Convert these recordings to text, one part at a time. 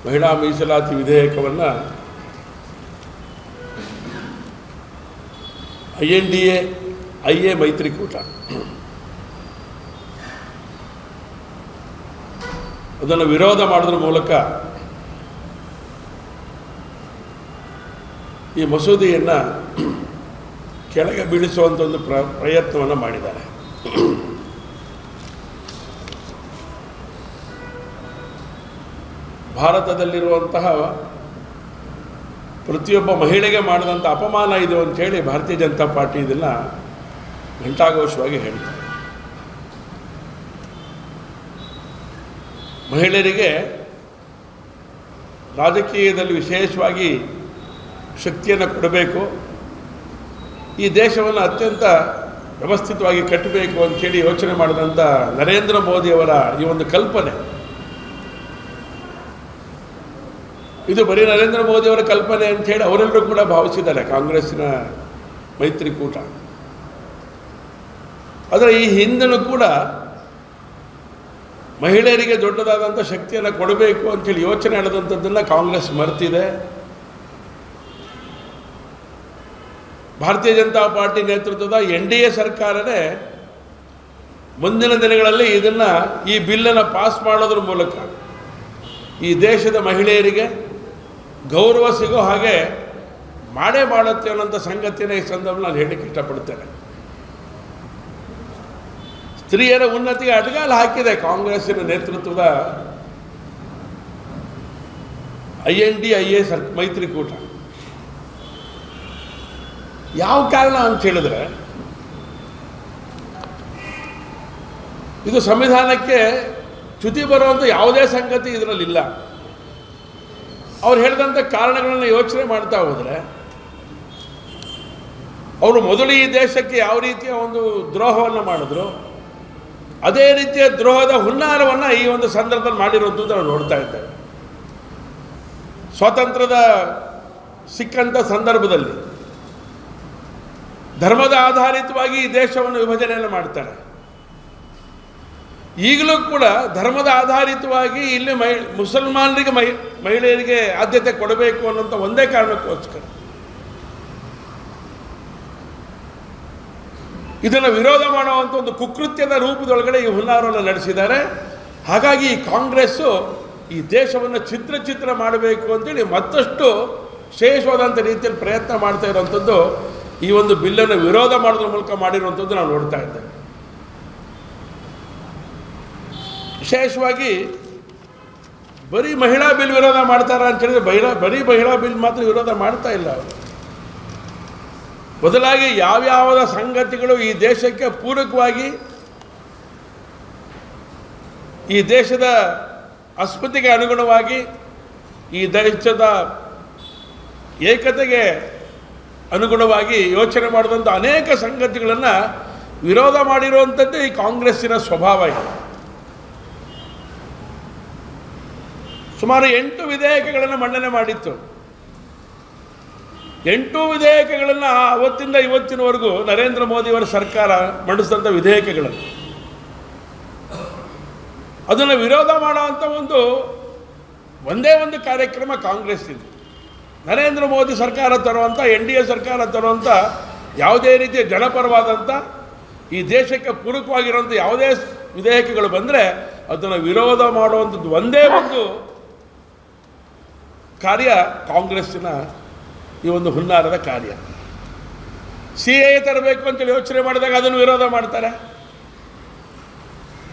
ಮಹಿಳಾ ಮೀಸಲಾತಿ ವಿಧೇಯಕವನ್ನು INDA IA ಮೈತ್ರಿಕೂಟ ಅದನ್ನು ವಿರೋಧ ಮಾಡೋದ್ರ ಮೂಲಕ ಈ ಮಸೂದೆಯನ್ನು ಕೆಳಗೆ ಬೀಳಿಸುವಂಥ ಒಂದು ಪ್ರಯತ್ನವನ್ನು ಮಾಡಿದ್ದಾರೆ. ಭಾರತದಲ್ಲಿರುವಂತಹ ಪ್ರತಿಯೊಬ್ಬ ಮಹಿಳೆಗೆ ಮಾಡಿದಂಥ ಅಪಮಾನ ಇದು ಅಂಥೇಳಿ ಭಾರತೀಯ ಜನತಾ ಪಾರ್ಟಿ ಇದನ್ನು ಘಂಟಾಘೋಷವಾಗಿ ಹೇಳ್ತಾರೆ. ಮಹಿಳೆಯರಿಗೆ ರಾಜಕೀಯದಲ್ಲಿ ವಿಶೇಷವಾಗಿ ಶಕ್ತಿಯನ್ನು ಕೊಡಬೇಕು, ಈ ದೇಶವನ್ನು ಅತ್ಯಂತ ವ್ಯವಸ್ಥಿತವಾಗಿ ಕಟ್ಟಬೇಕು ಅಂಥೇಳಿ ಯೋಚನೆ ಮಾಡಿದಂಥ ನರೇಂದ್ರ ಮೋದಿಯವರ ಈ ಒಂದು ಕಲ್ಪನೆ, ಇದು ಬರೀ ನರೇಂದ್ರ ಮೋದಿಯವರ ಕಲ್ಪನೆ ಅಂಥೇಳಿ ಅವರೆಲ್ಲರೂ ಕೂಡ ಭಾವಿಸಿದ್ದಾರೆ ಕಾಂಗ್ರೆಸ್ಸಿನ ಮೈತ್ರಿಕೂಟ. ಆದರೆ ಈ ಹಿಂದೂ ಕೂಡ ಮಹಿಳೆಯರಿಗೆ ದೊಡ್ಡದಾದಂಥ ಶಕ್ತಿಯನ್ನು ಕೊಡಬೇಕು ಅಂಥೇಳಿ ಯೋಚನೆ ಮಾಡಿದಂಥದ್ದನ್ನು ಕಾಂಗ್ರೆಸ್ ಮರೆತಿದೆ. ಭಾರತೀಯ ಜನತಾ ಪಾರ್ಟಿ ನೇತೃತ್ವದ NDA ಸರ್ಕಾರನೇ ಮುಂದಿನ ದಿನಗಳಲ್ಲಿ ಈ ಬಿಲ್ಲನ್ನು ಪಾಸ್ ಮಾಡೋದ್ರ ಮೂಲಕ ಈ ದೇಶದ ಮಹಿಳೆಯರಿಗೆ ಗೌರವ ಸಿಗೋ ಹಾಗೆ ಮಾಡುತ್ತೆ ಅನ್ನೋಂಥ ಸಂಗತಿಯನ್ನು ಈ ಸಂದರ್ಭದಲ್ಲಿ ನಾನು ಹೇಳಲಿಕ್ಕೆ ಇಷ್ಟಪಡ್ತೇನೆ. ಸ್ತ್ರೀಯರ ಉನ್ನತಿಗೆ ಅಡ್ಗಾಲ ಹಾಕಿದೆ ಕಾಂಗ್ರೆಸ್ಸಿನ ನೇತೃತ್ವದ INDA ಮೈತ್ರಿಕೂಟ. ಯಾವ ಕಾರಣ ಅಂತ ಹೇಳಿದ್ರೆ, ಇದು ಸಂವಿಧಾನಕ್ಕೆ ಚ್ಯುತಿ ಬರುವಂಥ ಯಾವುದೇ ಸಂಗತಿ ಇದರಲ್ಲಿಲ್ಲ. ಅವ್ರು ಹೇಳಿದಂಥ ಕಾರಣಗಳನ್ನು ಯೋಚನೆ ಮಾಡ್ತಾ ಹೋದರೆ, ಅವರು ಮೊದಲು ಈ ದೇಶಕ್ಕೆ ಯಾವ ರೀತಿಯ ಒಂದು ದ್ರೋಹವನ್ನು ಮಾಡಿದ್ರು, ಅದೇ ರೀತಿಯ ದ್ರೋಹದ ಹುನ್ನಾರವನ್ನು ಈ ಒಂದು ಸಂದರ್ಭದಲ್ಲಿ ಮಾಡಿರುವಂಥದ್ದು ನಾವು ನೋಡ್ತಾ ಇದ್ದೇವೆ. ಸ್ವಾತಂತ್ರ್ಯದ ಸಿಕ್ಕಂಥ ಸಂದರ್ಭದಲ್ಲಿ ಧರ್ಮದ ಆಧಾರಿತವಾಗಿ ಈ ದೇಶವನ್ನು ವಿಭಜನೆಯನ್ನು ಮಾಡ್ತಾರೆ. ಈಗಲೂ ಕೂಡ ಧರ್ಮದ ಆಧಾರಿತವಾಗಿ ಇಲ್ಲಿ ಮುಸಲ್ಮಾನರಿಗೆ ಮಹಿಳೆಯರಿಗೆ ಆದ್ಯತೆ ಕೊಡಬೇಕು ಅನ್ನೋಂಥ ಒಂದೇ ಕಾರಣಕ್ಕೋಸ್ಕರ ಇದನ್ನು ವಿರೋಧ ಮಾಡುವಂಥ ಒಂದು ಕುಕೃತ್ಯದ ರೂಪದೊಳಗಡೆ ಈ ಹುನ್ನಾರವನ್ನು ನಡೆಸಿದ್ದಾರೆ. ಹಾಗಾಗಿ ಈ ಕಾಂಗ್ರೆಸ್ಸು ಈ ದೇಶವನ್ನು ಚಿತ್ರ ಮಾಡಬೇಕು ಅಂತೇಳಿ ಮತ್ತಷ್ಟು ವಿಶೇಷವಾದಂಥ ರೀತಿಯಲ್ಲಿ ಪ್ರಯತ್ನ ಮಾಡ್ತಾ ಇರೋವಂಥದ್ದು ಈ ಒಂದು ಬಿಲ್ಲನ್ನು ವಿರೋಧ ಮಾಡೋದ್ರ ಮೂಲಕ ಮಾಡಿರುವಂಥದ್ದು ನಾವು ನೋಡ್ತಾ ಇದ್ದೇವೆ. ವಿಶೇಷವಾಗಿ ಬರೀ ಮಹಿಳಾ ಬಿಲ್ ವಿರೋಧ ಮಾಡ್ತಾರ ಅಂತ ಹೇಳಿದ್ರೆ ಬರೀ ಮಹಿಳಾ ಬಿಲ್ ಮಾತ್ರ ವಿರೋಧ ಮಾಡ್ತಾ ಇಲ್ಲ ಅವರು. ಬದಲಾಗಿ ಯಾವ್ಯಾವ ಸಂಗತಿಗಳು ಈ ದೇಶಕ್ಕೆ ಪೂರಕವಾಗಿ ಈ ದೇಶದ ಅಸ್ಮಿತೆಗೆ ಅನುಗುಣವಾಗಿ ಈ ದೇಶದ ಏಕತೆಗೆ ಅನುಗುಣವಾಗಿ ಯೋಚನೆ ಮಾಡಿದಂಥ ಅನೇಕ ಸಂಗತಿಗಳನ್ನು ವಿರೋಧ ಮಾಡಿರುವಂಥದ್ದು ಈ ಕಾಂಗ್ರೆಸ್ಸಿನ ಸ್ವಭಾವ ಇದೆ. ಸುಮಾರು 8 ವಿಧೇಯಕಗಳನ್ನು ಮಂಡನೆ ಮಾಡಿತ್ತು. 8 ವಿಧೇಯಕಗಳನ್ನು ಅವತ್ತಿಂದ ಇವತ್ತಿನವರೆಗೂ ನರೇಂದ್ರ ಮೋದಿಯವರ ಸರ್ಕಾರ ಮಂಡಿಸಿದಂಥ ವಿಧೇಯಕಗಳನ್ನು ಅದನ್ನು ವಿರೋಧ ಮಾಡುವಂಥ ಒಂದೇ ಒಂದು ಕಾರ್ಯಕ್ರಮ ಕಾಂಗ್ರೆಸ್ ಇದೆ. ನರೇಂದ್ರ ಮೋದಿ ಸರ್ಕಾರ ತರುವಂಥ NDA ಸರ್ಕಾರ ತರುವಂಥ ಯಾವುದೇ ರೀತಿಯ ಜನಪರವಾದಂಥ ಈ ದೇಶಕ್ಕೆ ಪೂರಕವಾಗಿರುವಂಥ ಯಾವುದೇ ವಿಧೇಯಕಗಳು ಬಂದರೆ ಅದನ್ನು ವಿರೋಧ ಮಾಡುವಂಥದ್ದು ಒಂದೇ ಒಂದು ಕಾರ್ಯ ಕಾಂಗ್ರೆಸ್ಸಿನ ಈ ಒಂದು ಹುನ್ನಾರದ ಕಾರ್ಯ. CAA ತರಬೇಕು ಅಂತೇಳಿ ಯೋಚನೆ ಮಾಡಿದಾಗ ಅದನ್ನು ವಿರೋಧ ಮಾಡ್ತಾರೆ.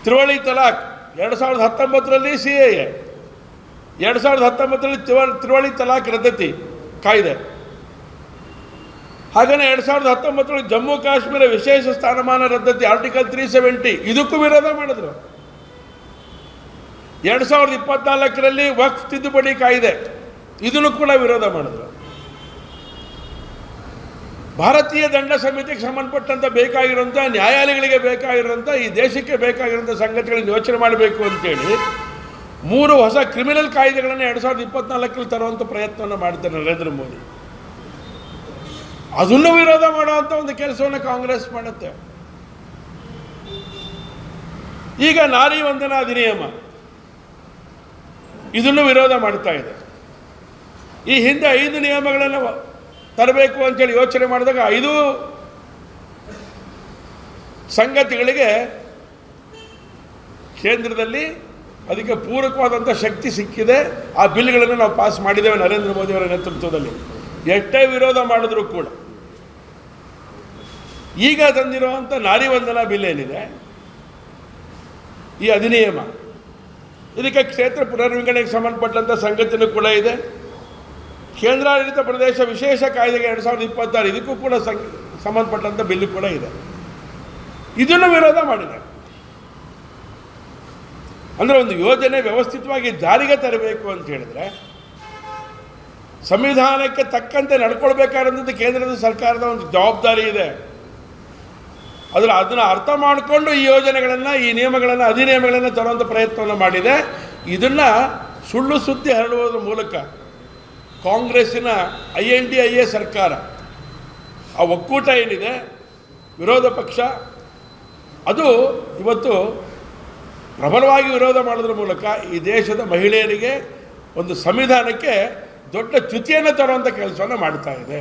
ತ್ರಿವಳಿ ತಲಾಖ್ 2019ರಲ್ಲಿ CAA, 2019ರಲ್ಲಿ ತ್ರಿವಳಿ ತಲಾಖ್ ರದ್ದತಿ ಕಾಯ್ದೆ, ಹಾಗೆಯೇ 2019ರಲ್ಲಿ ಜಮ್ಮು ಕಾಶ್ಮೀರ ವಿಶೇಷ ಸ್ಥಾನಮಾನ ರದ್ದತಿ ಆರ್ಟಿಕಲ್ 370 ಇದಕ್ಕೂ ವಿರೋಧ ಮಾಡಿದ್ರು. 2024ರಲ್ಲಿ ವಕ್ಫ್ ತಿದ್ದುಪಡಿ ಕಾಯ್ದೆ ಇದನ್ನು ಕೂಡ ವಿರೋಧ ಮಾಡಿದ್ರು. ಭಾರತೀಯ ದಂಡ ಸಮಿತಿಗೆ ಸಂಬಂಧಪಟ್ಟಂಥ ಬೇಕಾಗಿರುವಂಥ ನ್ಯಾಯಾಲಯಗಳಿಗೆ ಬೇಕಾಗಿರುವಂಥ ಈ ದೇಶಕ್ಕೆ ಬೇಕಾಗಿರುವಂಥ ಸಂಗತಿಗಳನ್ನು ಯೋಚನೆ ಮಾಡಬೇಕು ಅಂತೇಳಿ 3 ಹೊಸ ಕ್ರಿಮಿನಲ್ ಕಾಯ್ದೆಗಳನ್ನು 2024ರಲ್ಲಿ ತರುವಂಥ ಪ್ರಯತ್ನವನ್ನು ಮಾಡ್ತಾರೆ ನರೇಂದ್ರ ಮೋದಿ. ಅದನ್ನು ವಿರೋಧ ಮಾಡುವಂಥ ಒಂದು ಕೆಲಸವನ್ನು ಕಾಂಗ್ರೆಸ್ ಮಾಡುತ್ತೆ. ಈಗ ನಾರಿ ವಂದನಾ ಅಧಿನಿಯಮ ಇದನ್ನು ವಿರೋಧ ಮಾಡ್ತಾ ಇದೆ. ಈ ಹಿಂದೆ 5 ನಿಯಮಗಳನ್ನು ತರಬೇಕು ಅಂತೇಳಿ ಯೋಚನೆ ಮಾಡಿದಾಗ 5 ಸಂಗತಿಗಳಿಗೆ ಕೇಂದ್ರದಲ್ಲಿ ಅದಕ್ಕೆ ಪೂರಕವಾದಂಥ ಶಕ್ತಿ ಸಿಕ್ಕಿದೆ. ಆ ಬಿಲ್ಗಳನ್ನು ನಾವು ಪಾಸ್ ಮಾಡಿದ್ದೇವೆ ನರೇಂದ್ರ ಮೋದಿಯವರ ನೇತೃತ್ವದಲ್ಲಿ. ಎಷ್ಟೇ ವಿರೋಧ ಮಾಡಿದ್ರೂ ಕೂಡ ಈಗ ತಂದಿರುವಂಥ ನಾರಿ ವಂದನಾ ಬಿಲ್ ಏನಿದೆ, ಈ ಅಧಿನಿಯಮ, ಇದಕ್ಕೆ ಕ್ಷೇತ್ರ ಪುನರ್ವಿಂಗಡಣೆಗೆ ಸಂಬಂಧಪಟ್ಟಂಥ ಸಂಗತಿನೂ ಕೂಡ ಇದೆ. ಕೇಂದ್ರಾಡಳಿತ ಪ್ರದೇಶ ವಿಶೇಷ ಕಾಯ್ದೆಗೆ 2026 ಇದಕ್ಕೂ ಕೂಡ ಸಂಬಂಧಪಟ್ಟಂಥ ಬಿಲ್ಲು ಕೂಡ ಇದೆ. ಇದನ್ನು ವಿರೋಧ ಮಾಡಿದೆ. ಅಂದರೆ ಒಂದು ಯೋಜನೆ ವ್ಯವಸ್ಥಿತವಾಗಿ ಜಾರಿಗೆ ತರಬೇಕು ಅಂತ ಹೇಳಿದ್ರೆ ಸಂವಿಧಾನಕ್ಕೆ ತಕ್ಕಂತೆ ನಡ್ಕೊಳ್ಬೇಕಾದಂಥದ್ದು ಕೇಂದ್ರದ ಸರ್ಕಾರದ ಒಂದು ಜವಾಬ್ದಾರಿ ಇದೆ. ಅದನ್ನು ಅರ್ಥ ಮಾಡಿಕೊಂಡು ಈ ಯೋಜನೆಗಳನ್ನು, ಈ ನಿಯಮಗಳನ್ನು, ಅಧಿನಿಯಮಗಳನ್ನು ತರುವಂಥ ಪ್ರಯತ್ನವನ್ನು ಮಾಡಿದೆ. ಇದನ್ನು ಸುಳ್ಳು ಸುದ್ದಿ ಹರಡುವುದರ ಮೂಲಕ ಕಾಂಗ್ರೆಸ್ಸಿನ INDIA ಸರ್ಕಾರ, ಆ ಒಕ್ಕೂಟ ಏನಿದೆ ವಿರೋಧ ಪಕ್ಷ, ಅದು ಇವತ್ತು ಪ್ರಬಲವಾಗಿ ವಿರೋಧ ಮಾಡೋದ್ರ ಮೂಲಕ ಈ ದೇಶದ ಮಹಿಳೆಯರಿಗೆ ಒಂದು ಸಂವಿಧಾನಕ್ಕೆ ದೊಡ್ಡ ಚ್ಯುತಿಯನ್ನು ತರುವಂಥ ಕೆಲಸವನ್ನು ಮಾಡ್ತಾ ಇದೆ.